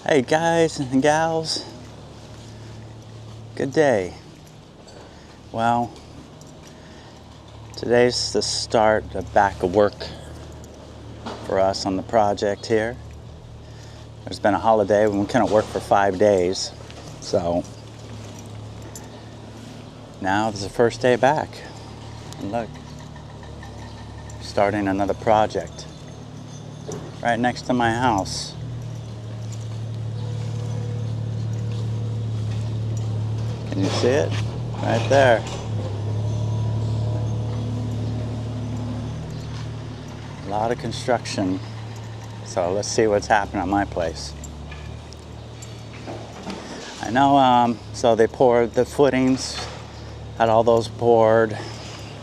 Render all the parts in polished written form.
Hey guys and gals, good day. Well, today's the start of back of work for us on the project here. There's been a holiday when we couldn't work for 5 days, so now this is the first day back. And look, starting another project right next to my house. Can you see it? Right there. A lot of construction. So let's see what's happening at my place. I know, so they poured the footings, had all those poured,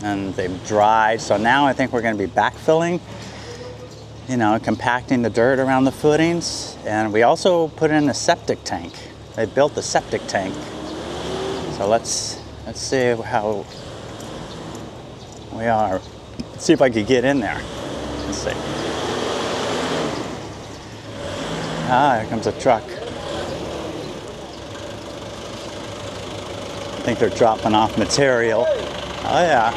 and they've dried. So now I think we're going to be backfilling, compacting the dirt around the footings. And we also put in a septic tank. They built the septic tank. So let's see how we are. Let's see if I could get in there. Let's see. Here comes a truck. I think they're dropping off material. Oh yeah.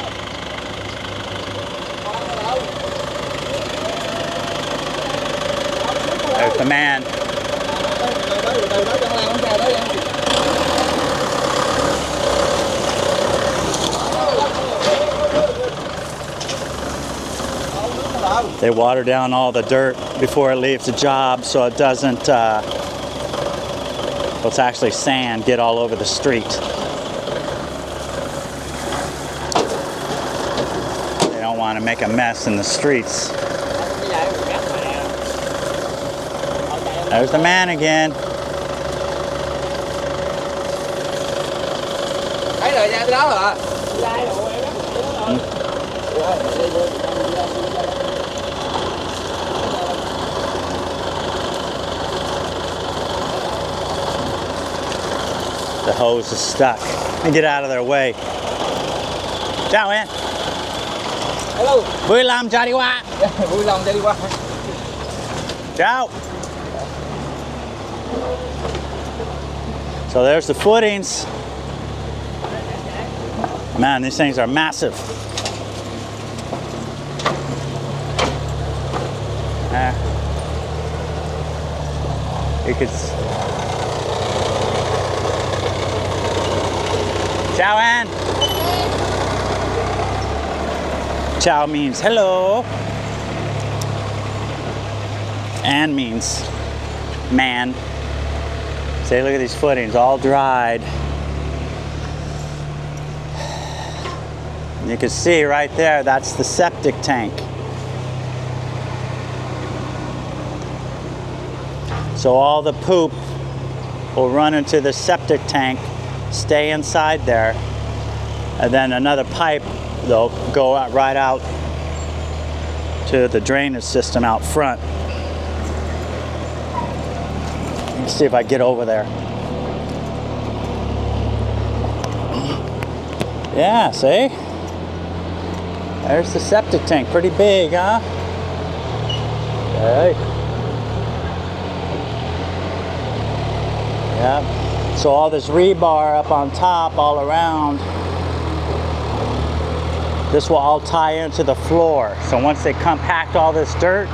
There's the man. They water down all the dirt before it leaves the job so it doesn't, it's actually sand, get all over the street. They don't want to make a mess in the streets. There's the man again. The hose is stuck. Let me get out of their way. Chào em. Hello. Vui lòng cho đi qua. Vui lòng cho đi qua. Ciao. So there's the footings. Man, these things are massive. You could. Ciao, Ann. Ciao means hello. Ann means man. See, look at these footings, all dried. You can see right there, that's the septic tank. So all the poop will run into the septic tank, stay inside there, and then another pipe, they'll go out, right out to the drainage system out front. Let's see if I get over there. Yeah, see? There's the septic tank, pretty big, huh? Okay. Yep. So all this rebar up on top, all around, this will all tie into the floor. So once they compact all this dirt,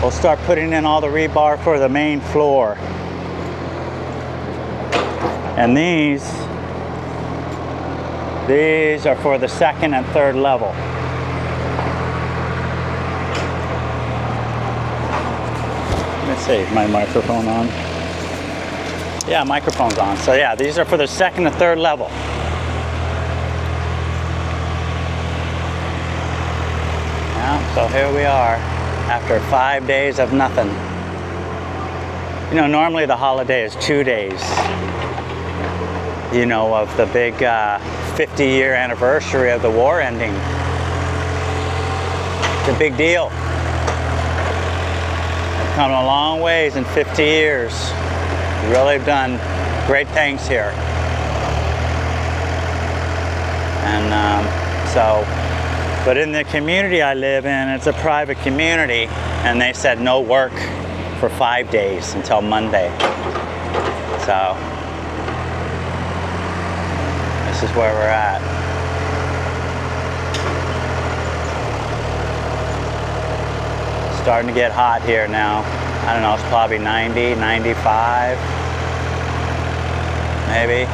we'll start putting in all the rebar for the main floor. And these are for the second and third level. Let me see, is my microphone on? Yeah, microphone's on. So yeah, these are for the second and third level. Yeah, so here we are after 5 days of nothing. Normally the holiday is 2 days. Of the big 50-year anniversary of the war ending. It's a big deal. We've come a long ways in 50 years. We really have done great things here. And but in the community I live in, it's a private community, and they said no work for 5 days until Monday. So this is where we're at. Starting to get hot here now. I don't know, it's probably 90, 95, maybe.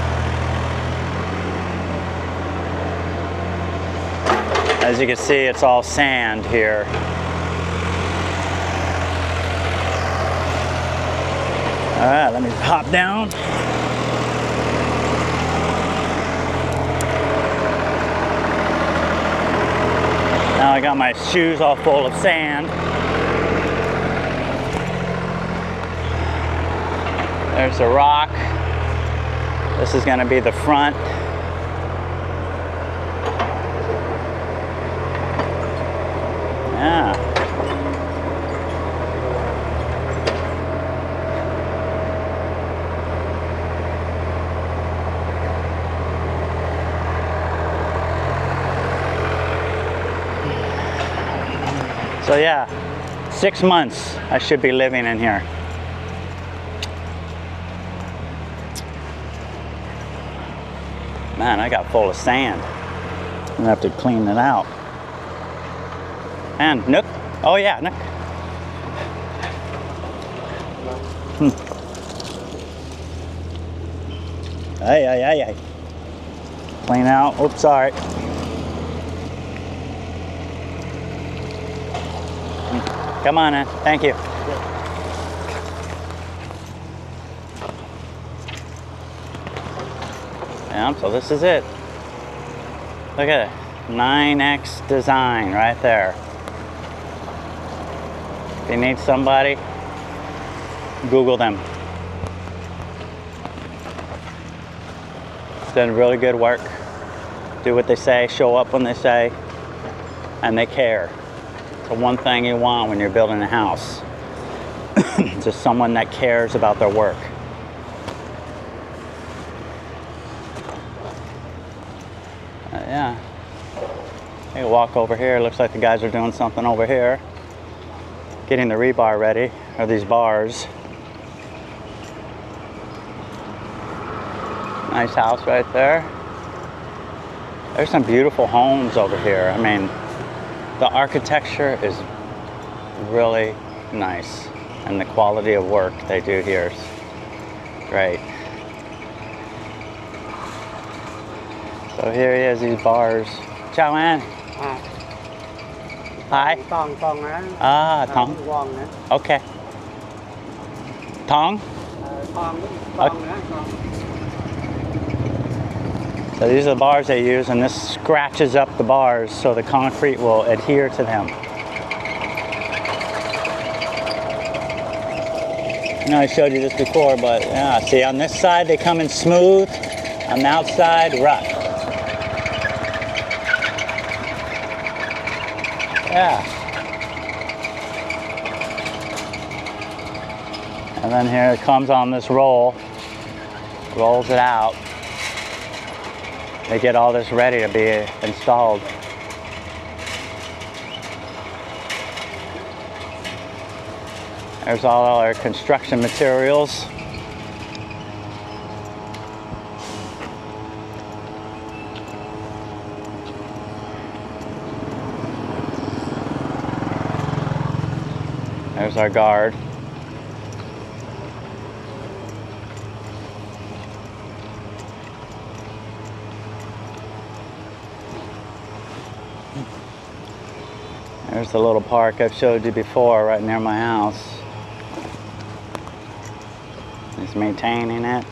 As you can see, it's all sand here. All right, let me hop down. Now I got my shoes all full of sand. There's a rock. This is gonna be the front. Yeah. So yeah, 6 months I should be living in here. Man, I got full of sand. I'm gonna have to clean it out. And Nook. Oh yeah, Nook. Hey. Clean out. Oops, sorry. Come on in. Thank you. Yeah, so this is it. Look at it. 9X Design right there. If you need somebody, Google them. Done really good work. Do what they say, show up when they say, and they care. It's the one thing you want when you're building a house. Just someone that cares about their work. Yeah. You walk over here. Looks like the guys are doing something over here. Getting the rebar ready, or these bars. Nice house right there. There's some beautiful homes over here. I mean, the architecture is really nice, and the quality of work they do here is great. So here he is, these bars. Chào anh. Hi. Tòng á. Ah, Thong. Quần á. Okay. Thong? Tòng Okay. á. So these are the bars they use, and this scratches up the bars so the concrete will adhere to them. I know I showed you this before, but yeah, see on this side they come in smooth, on the outside rough. Yeah. And then here it comes on this roll, rolls it out. They get all this ready to be installed. There's all our construction materials. There's our guard. There's the little park I've showed you before right near my house. He's maintaining it,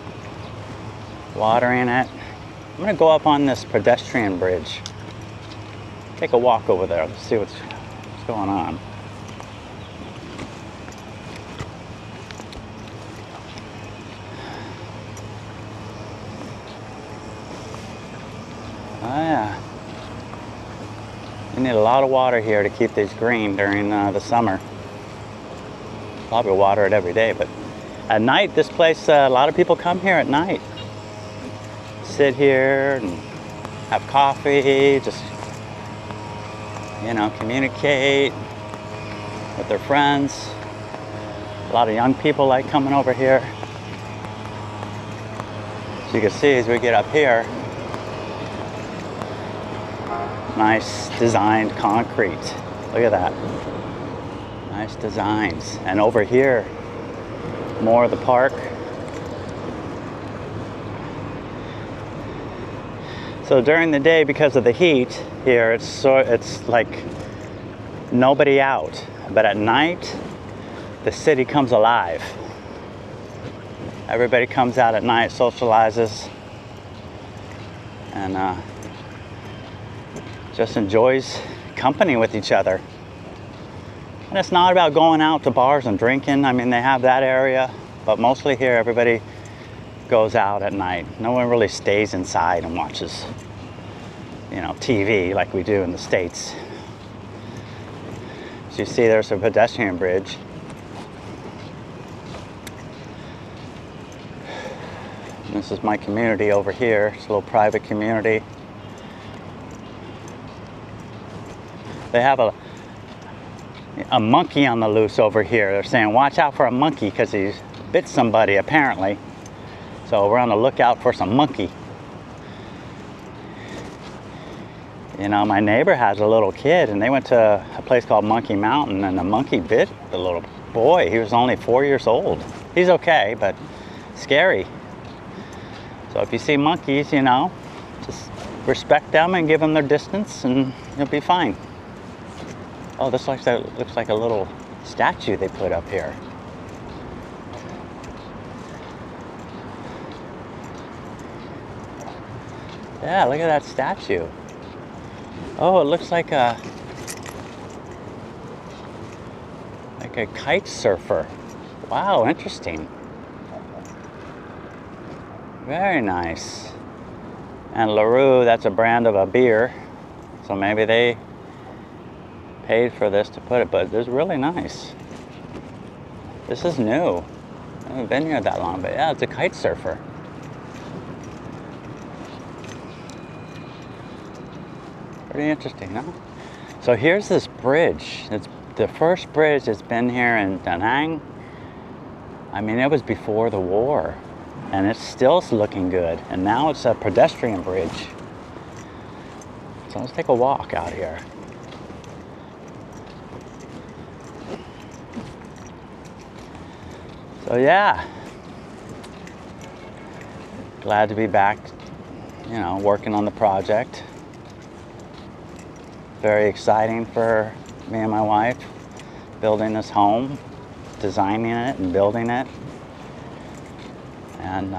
watering it. I'm gonna go up on this pedestrian bridge. Take a walk over there, let's see what's going on. Oh yeah. You need a lot of water here to keep these green during the summer. Probably water it every day, but at night, this place, a lot of people come here at night. Sit here and have coffee, just, you know, communicate with their friends. A lot of young people like coming over here. As you can see, as we get up here, nice designed concrete. Look at that. Nice designs. And over here, more of the park. So during the day, because of the heat here, it's like nobody out. But at night, the city comes alive. Everybody comes out at night, socializes, and just enjoys company with each other. And it's not about going out to bars and drinking. I mean, they have that area, but mostly here, everybody goes out at night. No one really stays inside and watches, you know, TV like we do in the States. As you see, there's a pedestrian bridge. And this is my community over here. It's a little private community. They have a monkey on the loose over here. They're saying, watch out for a monkey because he bit somebody apparently. So we're on the lookout for some monkey. You know, my neighbor has a little kid and they went to a place called Monkey Mountain and the monkey bit the little boy. He was only 4 years old. He's okay, but scary. So if you see monkeys, you know, just respect them and give them their distance and you'll be fine. Oh, this looks like a little statue they put up here. Yeah, look at that statue. Oh, it looks like a kite surfer. Wow, interesting. Very nice. And LaRue, that's a brand of a beer. So maybe they paid for this to put it, but it's really nice. This is new. I haven't been here that long, but yeah, it's a kite surfer. Pretty interesting, huh? So here's this bridge. It's the first bridge that's been here in Da Nang. I mean, it was before the war, and it's still looking good. And now it's a pedestrian bridge. So let's take a walk out here. So yeah, glad to be back, you know, working on the project. Very exciting for me and my wife, building this home, designing it and building it. And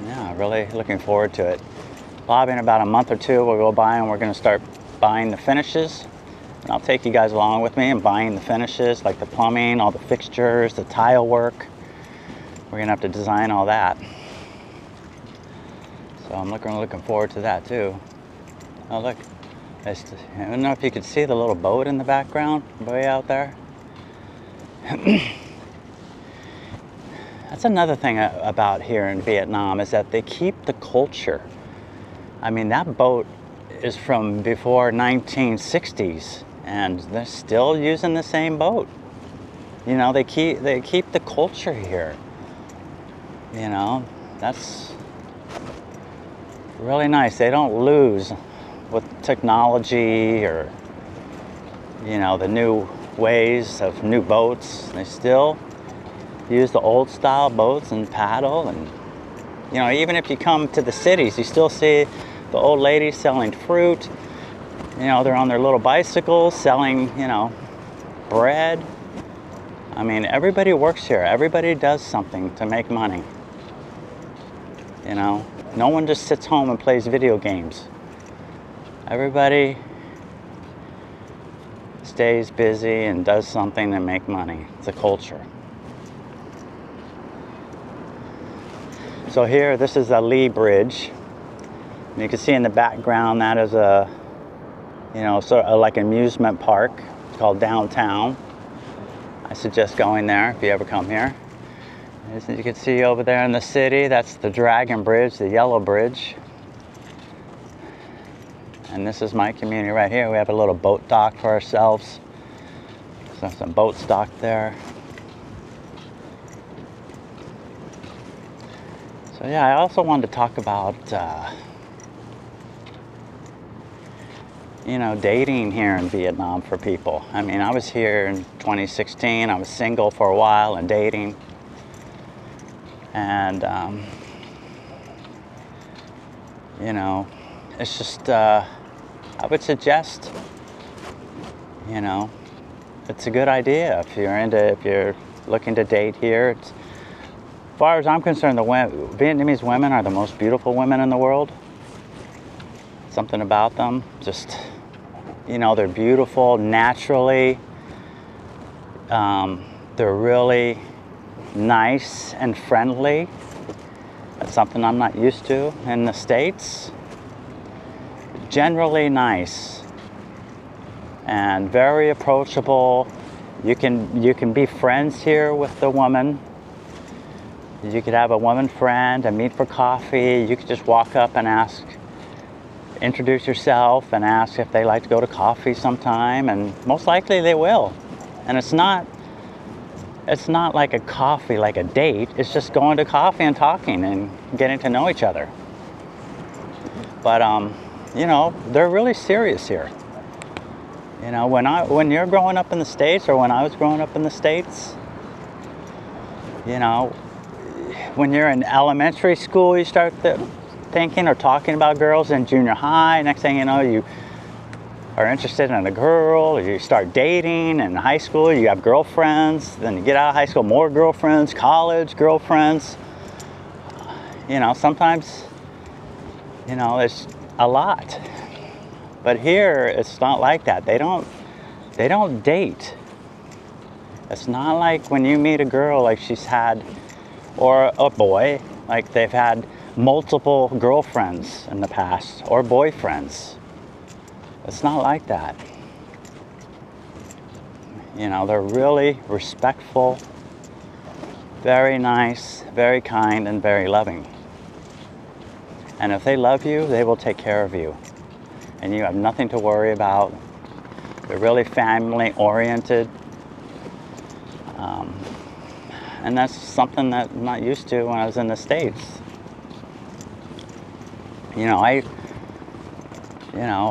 yeah, really looking forward to it. Probably in about a month or two, we'll go by and we're gonna start buying the finishes. And I'll take you guys along with me in buying the finishes, like the plumbing, all the fixtures, the tile work. We're gonna have to design all that. So I'm looking forward to that too. Oh look, I don't know if you could see the little boat in the background, way out there. That's another thing about here in Vietnam is that they keep the culture. I mean, that boat is from before 1960s. And they're still using the same boat. You know, they keep the culture here. You know, that's really nice. They don't lose with technology or, you know, the new ways of new boats. They still use the old style boats and paddle. And, you know, even if you come to the cities, you still see the old ladies selling fruit. You know, they're on their little bicycles selling, you know, bread. I mean, everybody works here. Everybody does something to make money. You know, no one just sits home and plays video games. Everybody stays busy and does something to make money. It's a culture. So here, this is the Lee Bridge. And you can see in the background that is a, you know, sort of like an amusement park. It's called Downtown. I suggest going there if you ever come here. As you can see over there in the city, that's the Dragon Bridge, the yellow bridge. And this is my community right here. We have a little boat dock for ourselves. So some boat stock there. So yeah, I also wanted to talk about, dating here in Vietnam for people. I mean, I was here in 2016. I was single for a while and dating. And, it's just, I would suggest, it's a good idea if you're looking to date here. As far as I'm concerned, Vietnamese women are the most beautiful women in the world. Something about them, just, they're beautiful naturally. They're really nice and friendly. That's something I'm not used to in the States. Generally nice and very approachable. You can be friends here with the woman. You could have a woman friend and meet for coffee. You could just walk up and introduce yourself and ask if they like to go to coffee sometime, and most likely they will. And it's not like a coffee, like a date. It's just going to coffee and talking and getting to know each other. But they're really serious here. When you're growing up in the States, or when I was growing up in the States, when you're in elementary school, you start thinking or talking about girls. In junior high, next thing you know, you are interested in a girl. You start dating. In high school, you have girlfriends. Then you get out of high school, more girlfriends. College, girlfriends. Sometimes, it's a lot. But here, it's not like that. They don't date. It's not like when you meet a girl, like she's had, or a boy, like they've had multiple girlfriends in the past, or boyfriends. It's not like that. They're really respectful, very nice, very kind, and very loving. And if they love you, they will take care of you. And you have nothing to worry about. They're really family oriented. And that's something that I'm not used to when I was in the States.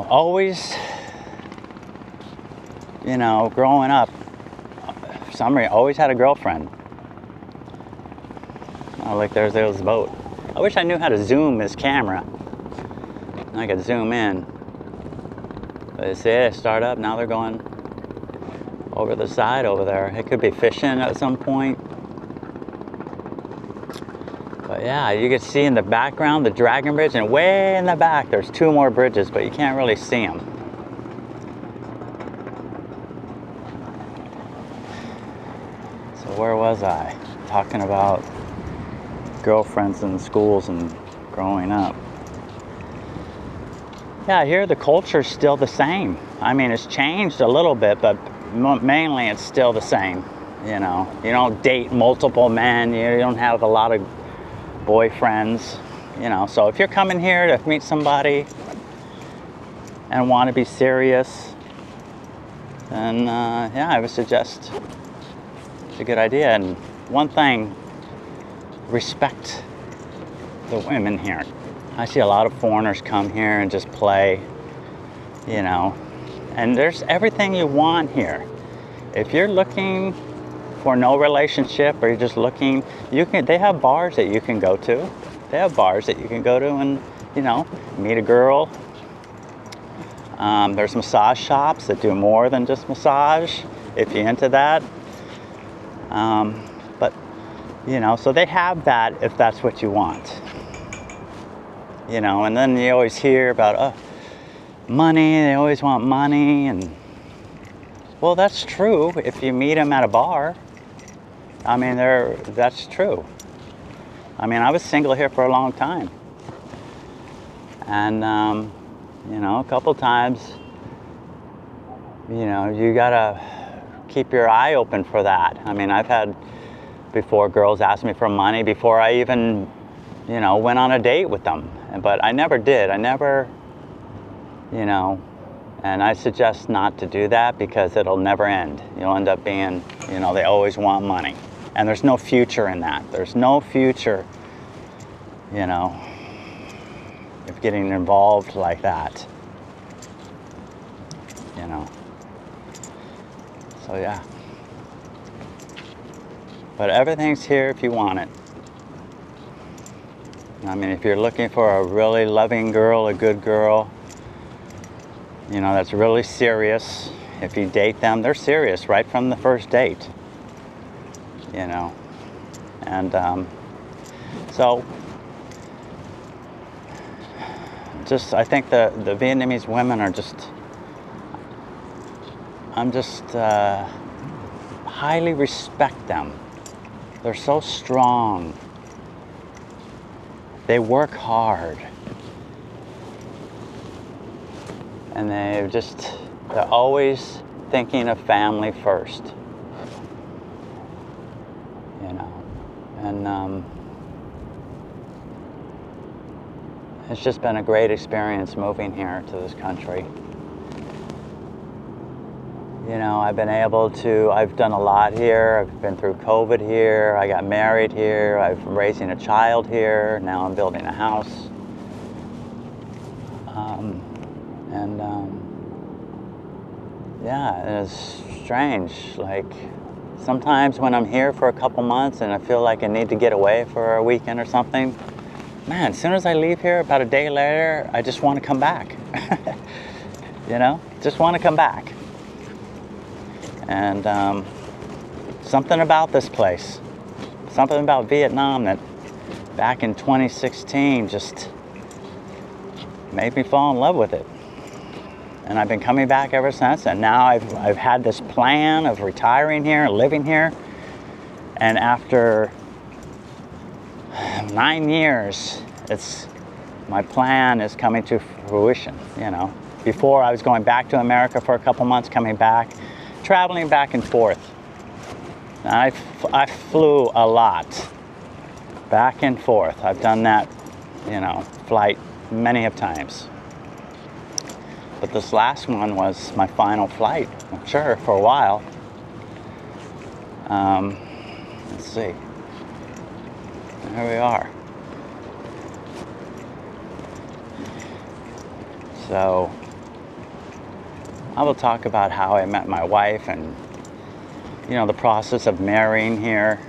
Always, growing up, for some reason, always had a girlfriend. Oh, look, there's the boat. I wish I knew how to zoom this camera. I could zoom in. But you see it start up, now they're going over the side over there. It could be fishing at some point. But yeah, you can see in the background the Dragon Bridge, and way in the back there's two more bridges, but you can't really see them. So where was I? Talking about girlfriends in schools and growing up. Yeah, here the culture's still the same. I mean, it's changed a little bit, but mainly it's still the same. You don't date multiple men. You don't have a lot of boyfriends. So if you're coming here to meet somebody and want to be serious, then I would suggest it's a good idea. And one thing, respect the women here. I see a lot of foreigners come here and just play, and there's everything you want here. If you're looking for no relationship, or you're just looking, they have bars that you can go to. They have bars that you can go to and, meet a girl. There's massage shops that do more than just massage, if you're into that. But, so they have that if that's what you want. And then you always hear about money. They always want money, and well, that's true if you meet them at a bar. I mean, that's true. I mean, I was single here for a long time, and a couple times, you gotta keep your eye open for that. I mean, I've had before girls ask me for money before I even went on a date with them. But I never did. I never, and I suggest not to do that because it'll never end. You'll end up being, they always want money. And there's no future in that. There's no future you know, of getting involved like that, you know. So yeah. But everything's here if you want it. I mean, if you're looking for a really loving girl, a good girl, you know, that's really serious. If you date them, they're serious right from the first date, you know. And so, just, I think the Vietnamese women are just, I'm just, highly respect them. They're so strong. They work hard. And they're always thinking of family first. You know, and it's just been a great experience moving here to this country. You know, I've done a lot here. I've been through COVID here. I got married here. I'm raising a child here. Now I'm building a house. Yeah, it's strange. Like, sometimes when I'm here for a couple months and I feel like I need to get away for a weekend or something, man, as soon as I leave here, about a day later, I just want to come back. You know, just want to come back. And something about this place, something about Vietnam that back in 2016 just made me fall in love with it. And I've been coming back ever since. And now I've had this plan of retiring here, living here. And after 9 years, my plan is coming to fruition, you know. Before I was going back to America for a couple months, coming back, traveling back and forth. And I flew a lot, back and forth. I've done that, you know, flight many of times. But this last one was my final flight, I'm sure, for a while. Let's see. There we are. So, I will talk about how I met my wife and, you know, the process of marrying here.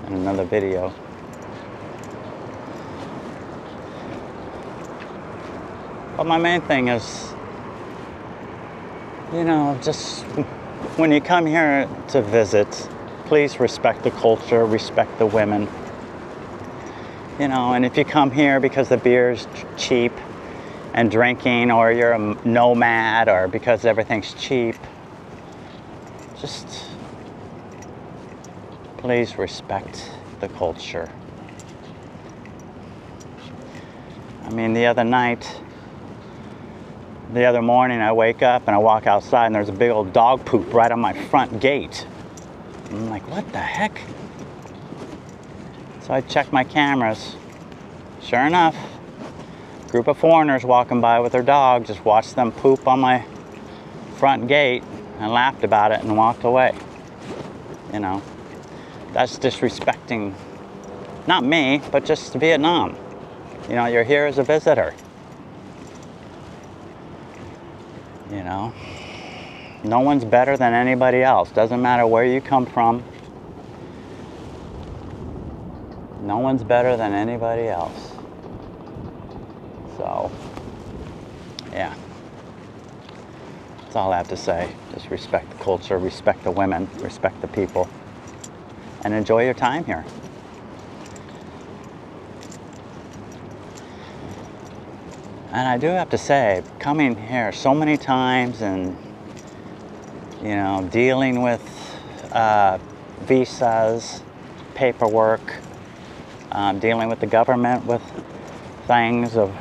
In another video. But my main thing is, you know, just when you come here to visit, please respect the culture, respect the women. You know, and if you come here because the beer's cheap and drinking, or you're a nomad, or because everything's cheap, just please respect the culture. I mean, the other morning I wake up and I walk outside and there's a big old dog poop right on my front gate. I'm like, what the heck? So I check my cameras. Sure enough, a group of foreigners walking by with their dog, just watched them poop on my front gate and laughed about it and walked away. You know, that's disrespecting, not me, but just Vietnam. You know, you're here as a visitor. You know, no one's better than anybody else. Doesn't matter where you come from. No one's better than anybody else. So, yeah. That's all I have to say. Just respect the culture, respect the women, respect the people, and enjoy your time here. And I do have to say, coming here so many times and, you know, dealing with visas, paperwork, dealing with the government with things of,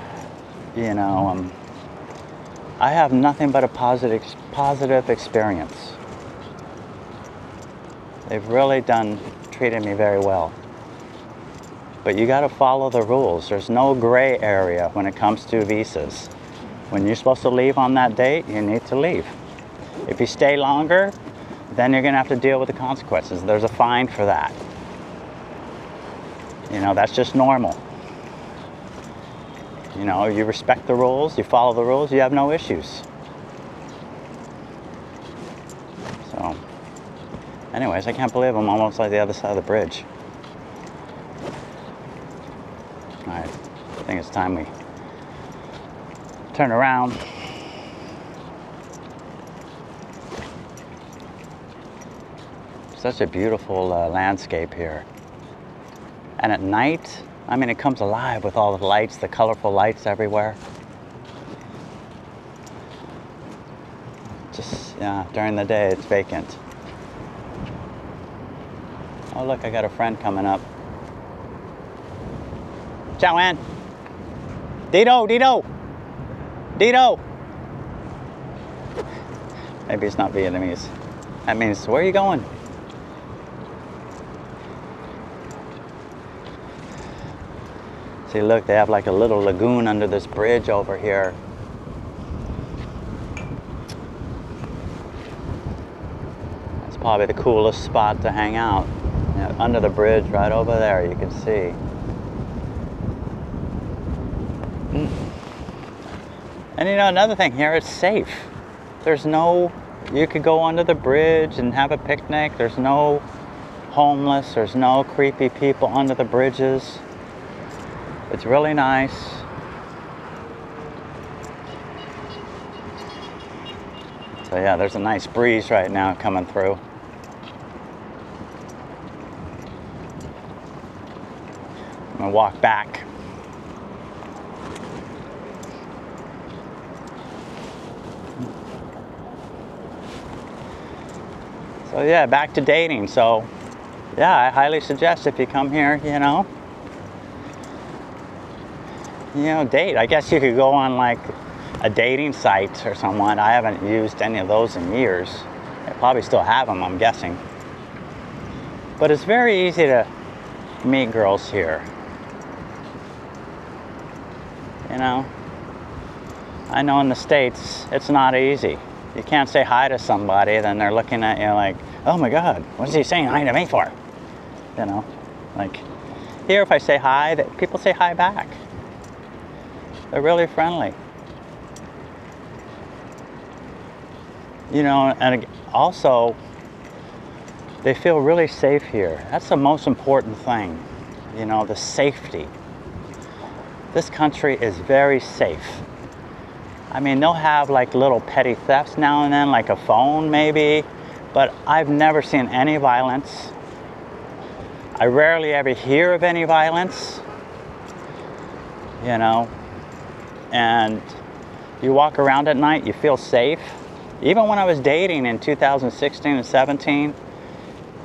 you know, I have nothing but a positive experience. They've really treated me very well. But you got to follow the rules. There's no gray area when it comes to visas. When you're supposed to leave on that date, you need to leave. If you stay longer, then you're gonna have to deal with the consequences. There's a fine for that. You know, that's just normal. You know, you respect the rules, you follow the rules, you have no issues. So, anyways, I can't believe I'm almost like the other side of the bridge. Alright, I think it's time we turn around. Such a beautiful landscape here. And at night, I mean, it comes alive with all the lights, the colorful lights everywhere. Just, yeah, during the day it's vacant. Oh look, I got a friend coming up. Ciao, Ann. Dito, Dito. Dito. Maybe it's not Vietnamese. That means, where are you going? See, look, they have like a little lagoon under this bridge over here. It's probably the coolest spot to hang out. You know, under the bridge, right over there, you can see. And you know, another thing here, it's safe. There's no, you could go under the bridge and have a picnic. There's no homeless, there's no creepy people under the bridges. It's really nice. So yeah, there's a nice breeze right now coming through. I'm gonna walk back. So yeah, back to dating. So yeah, I highly suggest if you come here, you know, date. I guess you could go on like a dating site or someone. I haven't used any of those in years. They probably still have them, I'm guessing. But it's very easy to meet girls here. You know, I know in the States it's not easy. You can't say hi to somebody, then they're looking at you like, oh my God, what's he saying hi to me for? You know, like here if I say hi, people say hi back. They're really friendly. You know, and also, they feel really safe here. That's the most important thing. You know, the safety. This country is very safe. I mean, they'll have like little petty thefts now and then, like a phone maybe, but I've never seen any violence. I rarely ever hear of any violence, you know. And you walk around at night, you feel safe. Even when I was dating in 2016 and 17,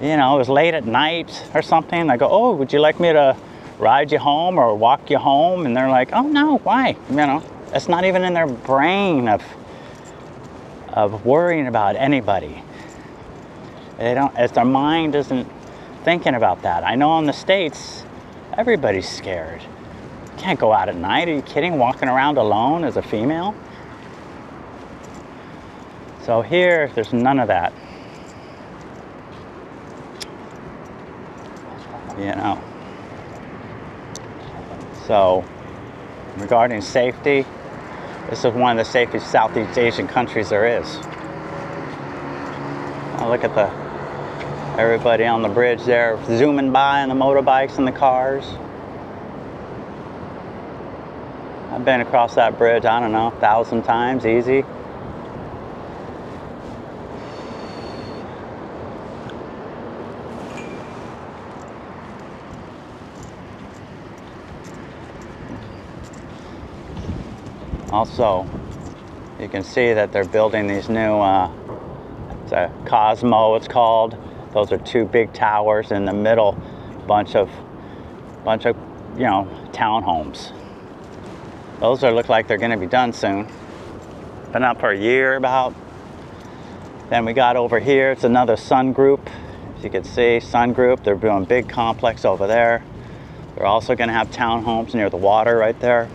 you know, it was late at night or something. I go, oh, would you like me to ride you home or walk you home? And they're like, oh no, why? You know, it's not even in their brain of worrying about anybody. They don't, as their mind isn't thinking about that. I know in the States, everybody's scared. Can't go out at night. Are you kidding? Walking around alone as a female? So here, there's none of that. You know. So, regarding safety, this is one of the safest Southeast Asian countries there is. Oh, look at everybody on the bridge there zooming by on the motorbikes and the cars. I've been across that bridge, I don't know, 1,000 times, easy. Also, you can see that they're building these new, it's a Cosmo it's called. Those are two big towers in the middle, bunch of, you know, townhomes. Those look like they're gonna be done soon. Been up for a year about. Then we got over here, it's another Sun Group. As you can see, Sun Group, they're doing a big complex over there. They're also gonna have townhomes near the water right there.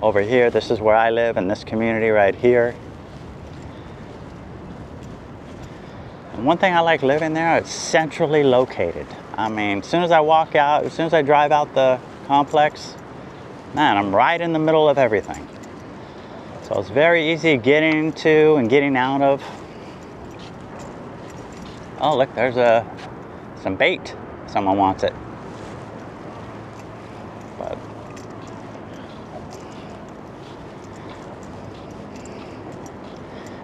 Over here, this is where I live in this community right here. And one thing I like living there, it's centrally located. I mean, as soon as I walk out, as soon as I drive out the complex, man, I'm right in the middle of everything. So it's very easy getting to and getting out of. Oh, look, there's some bait. Someone wants it. But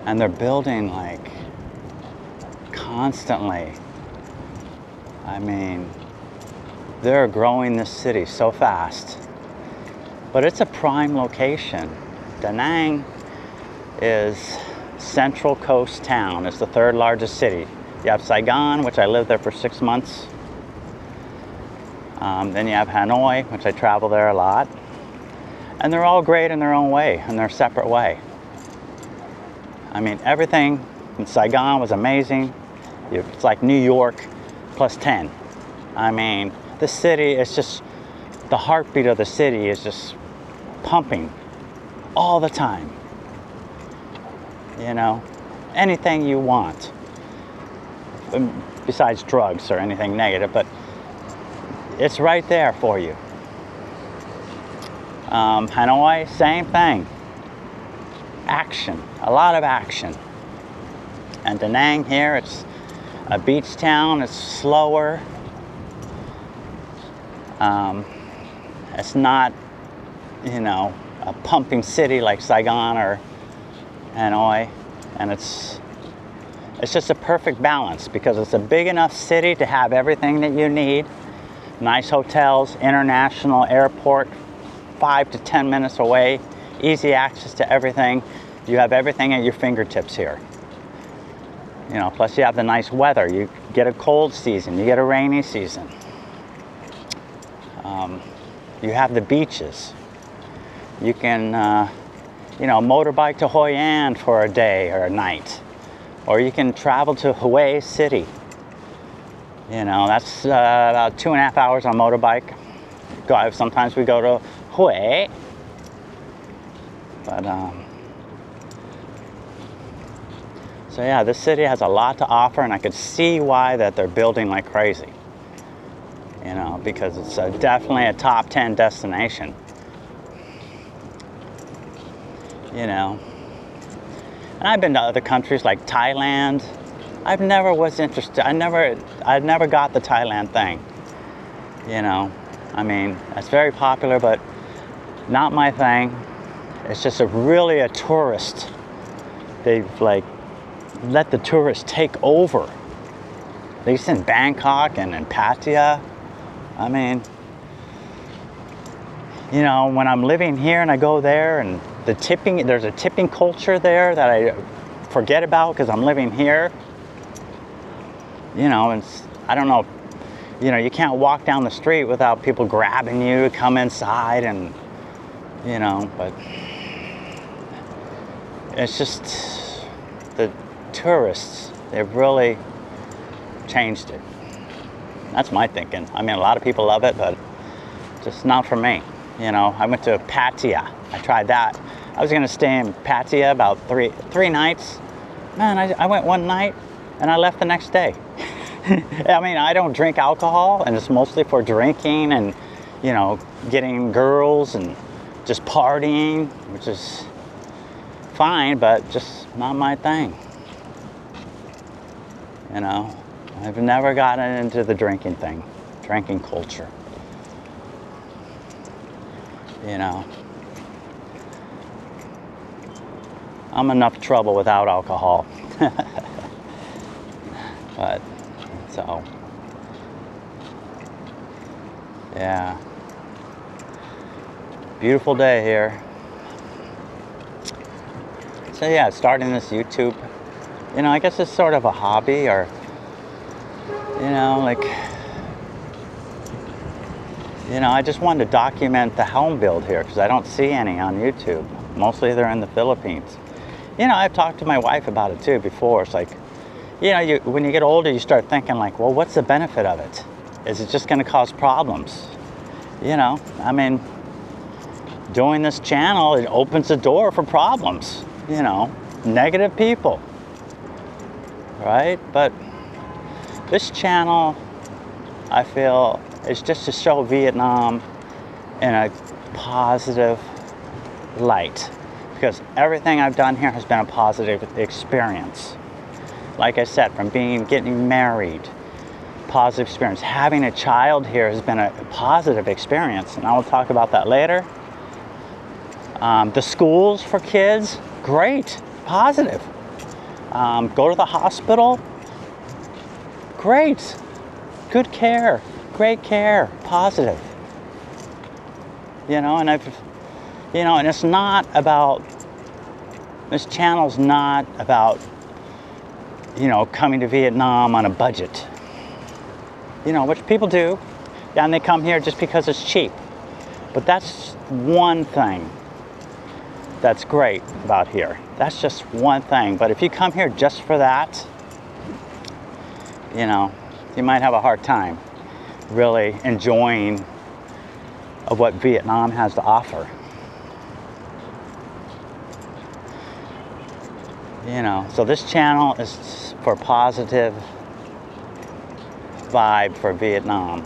and they're building like constantly. I mean, they're growing this city so fast. But it's a prime location. Da Nang is Central Coast town. It's the third largest city. You have Saigon, which I lived there for 6 months. Then you have Hanoi, which I travel there a lot. And they're all great in their own way, in their separate way. I mean, everything in Saigon was amazing. It's like New York plus 10. I mean, the city is just, the heartbeat of the city is just pumping all the time. You know, anything you want, besides drugs or anything negative, but it's right there for you. Hanoi, same thing. Action, a lot of action. And Da Nang here, it's a beach town, it's slower. It's not, you know, a pumping city like Saigon or Hanoi, and it's just a perfect balance because it's a big enough city to have everything that you need. Nice hotels, international airport, 5 to 10 minutes away, easy access to everything. You have everything at your fingertips here. You know, plus you have the nice weather. You get a cold season, you get a rainy season. You have the beaches. You can, you know, motorbike to Hoi An for a day or a night. Or you can travel to Hue City. You know, that's about 2.5 hours on motorbike. Sometimes we go to Hue. But, so yeah, this city has a lot to offer, and I could see why that they're building like crazy. You know, because it's definitely a top 10 destination. You know, and I've been to other countries like Thailand. I've never was interested. I never got the Thailand thing. You know, I mean, it's very popular, but not my thing. It's just really a tourist. They've like let the tourists take over. At least in Bangkok and in Pattaya. I mean, you know, when I'm living here and I go there and there's a tipping culture there that I forget about because I'm living here. You know, I don't know, you know, you can't walk down the street without people grabbing you to come inside and, you know, but it's just the tourists, they've really changed it. That's my thinking. I mean, a lot of people love it, but just not for me. You know, I went to Pattaya. I tried that. I was going to stay in Pattaya about three nights. Man, I went one night and I left the next day. I mean, I don't drink alcohol, and it's mostly for drinking and, you know, getting girls and just partying, which is fine, but just not my thing. You know, I've never gotten into the drinking thing, drinking culture. You know, I'm enough trouble without alcohol. But, so, yeah. Beautiful day here. So yeah, starting this YouTube, you know, I guess it's sort of a hobby, or, you know, like, you know, I just wanted to document the home build here because I don't see any on YouTube. Mostly they're in the Philippines. You know, I've talked to my wife about it too before. It's like, you know, when you get older, you start thinking like, well, what's the benefit of it? Is it just going to cause problems? You know, I mean, doing this channel, it opens the door for problems. You know, negative people. right? But this channel, I feel, is just to show Vietnam in a positive light, because everything I've done here has been a positive experience. Like I said, from getting married, positive experience. Having a child here has been a positive experience, and I will talk about that later. The schools for kids, great, positive. Go to the hospital, great, good care, great care, positive. And and it's not about, this channel's not about, coming to Vietnam on a budget. Which people do, and they come here just because it's cheap. But that's one thing that's great about here. That's just one thing. But if you come here just for that, you might have a hard time really enjoying of what Vietnam has to offer. So this channel is for positive vibe for Vietnam.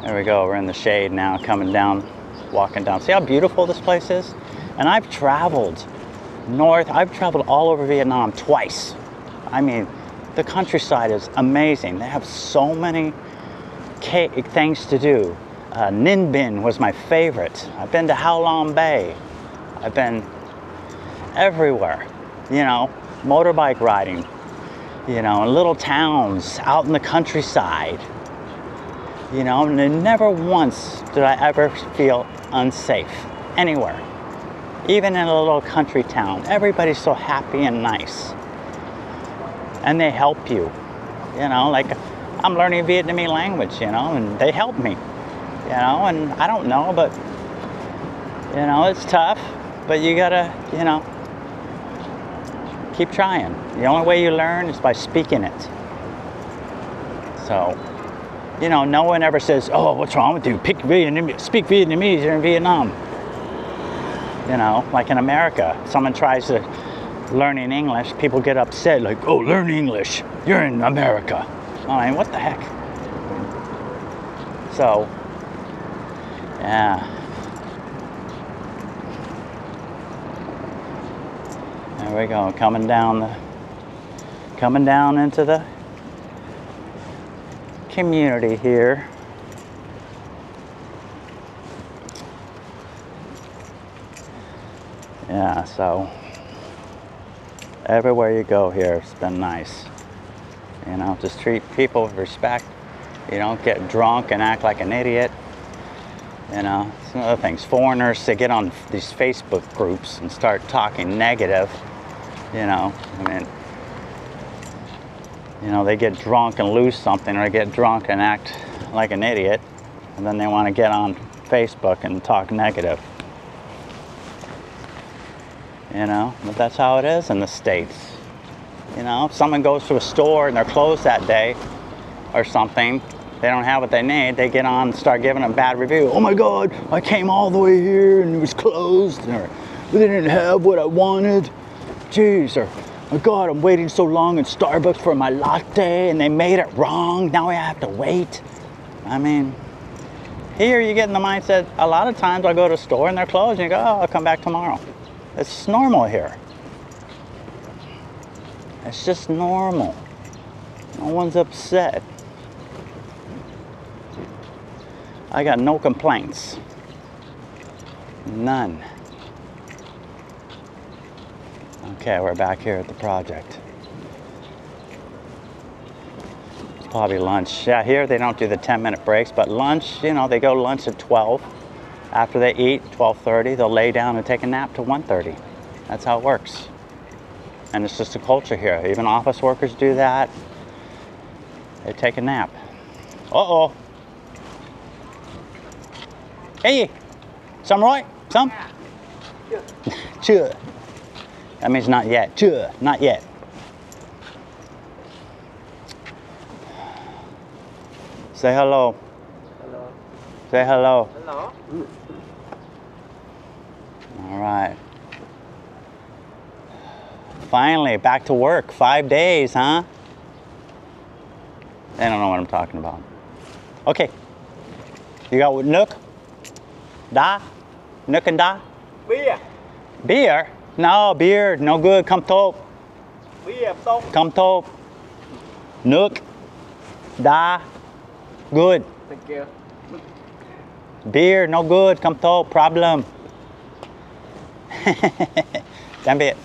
There we go, we're in the shade now, coming down, walking down. See how beautiful this place is? And I've traveled north, I've traveled all over Vietnam twice. I mean, the countryside is amazing. They have so many things to do. Ninh Binh was my favorite. I've been to Ha Long Bay. I've been everywhere, motorbike riding, in little towns, out in the countryside, and never once did I ever feel unsafe anywhere. Even in a little country town, everybody's so happy and nice. And they help you, like I'm learning Vietnamese language, and they help me, and I don't know, but, it's tough, but you gotta, keep trying. The only way you learn is by speaking it. So, no one ever says, oh, what's wrong with you? Speak Vietnamese, you're in Vietnam. Like in America, someone tries to learning English, people get upset, like, oh, learn English, you're in America. I mean, what the heck? So, yeah. There we go, coming down into the community here. Yeah, so everywhere you go here, it's been nice. Just treat people with respect. You don't get drunk and act like an idiot. Some other things. Foreigners, they get on these Facebook groups and start talking negative. They get drunk and lose something, or they get drunk and act like an idiot, and then they want to get on Facebook and talk negative. But that's how it is in the States. If someone goes to a store and they're closed that day or something, they don't have what they need, they get on and start giving a bad review. Oh my God, I came all the way here and it was closed, or they didn't have what I wanted. Jeez, or oh my God, I'm waiting so long in Starbucks for my latte and they made it wrong. Now I have to wait. I mean, here you get in the mindset, a lot of times I go to a store and they're closed and you go, oh, I'll come back tomorrow. It's normal here. It's just normal. No one's upset. I got no complaints. None. Okay, we're back here at the project. It's probably lunch. Yeah, here they don't do the 10-minute breaks, but lunch, they go lunch at 12. After they eat, 12:30, they'll lay down and take a nap till 1:30. That's how it works. And it's just a culture here. Even office workers do that. They take a nap. Uh-oh. Hey, some right? Some? Chưa. That means not yet. Chưa, not yet. Say hello. Hello. Say hello. Hello. All right. Finally, back to work. 5 days, huh? They don't know what I'm talking about. Okay. You got Nook? Da? Nook and Da? Bia. Beer? No, beer. No good. Come top. Bia tông. Come top. Nook. Da. Good. Thank you. Beer. No good. Come top. Problem. Damn it.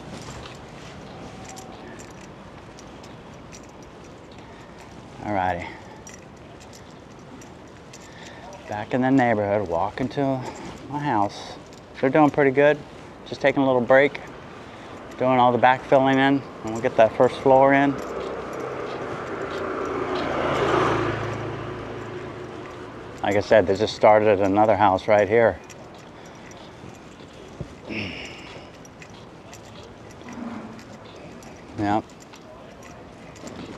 Alrighty. Back in the neighborhood, walking to my house. They're doing pretty good. Just taking a little break. Doing all the backfilling in, and we'll get that first floor in. Like I said, they just started another house right here. Yep.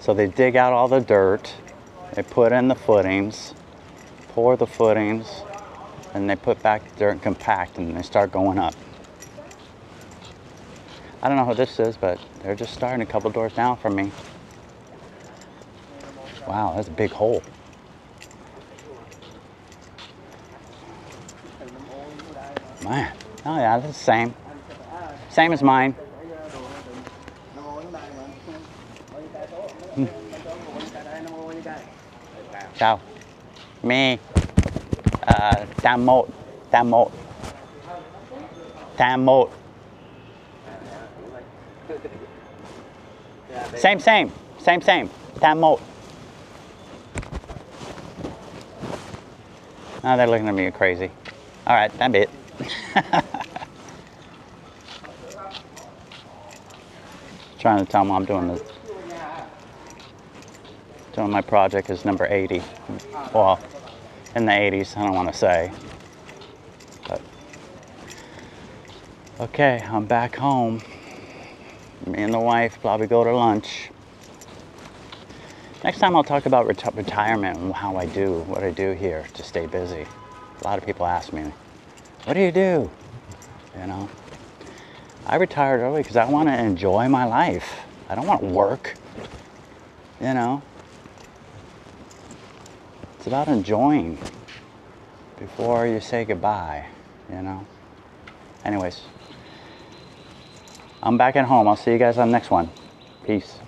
So they dig out all the dirt, they put in the footings, pour the footings, and they put back the dirt and compact, and they start going up. I don't know who this is, but they're just starting a couple doors down from me. Wow, that's a big hole. Man, oh yeah, that's the same. Same as mine. Chào. Me. Tam một. Tam một. Tam một. Same, same. Same, same. Tam một. Now they're looking at me crazy. All right, that bit. Trying to tell them I'm doing my project is number 80. Well, in the 80s, I don't want to say. But okay, I'm back home. Me and the wife probably go to lunch. Next time I'll talk about retirement and how what I do here to stay busy. A lot of people ask me, what do you do? You know, I retired early because I want to enjoy my life. I don't want to work, you know. It's about enjoying before you say goodbye, you know. Anyways, I'm back at home. I'll see you guys on the next one. Peace.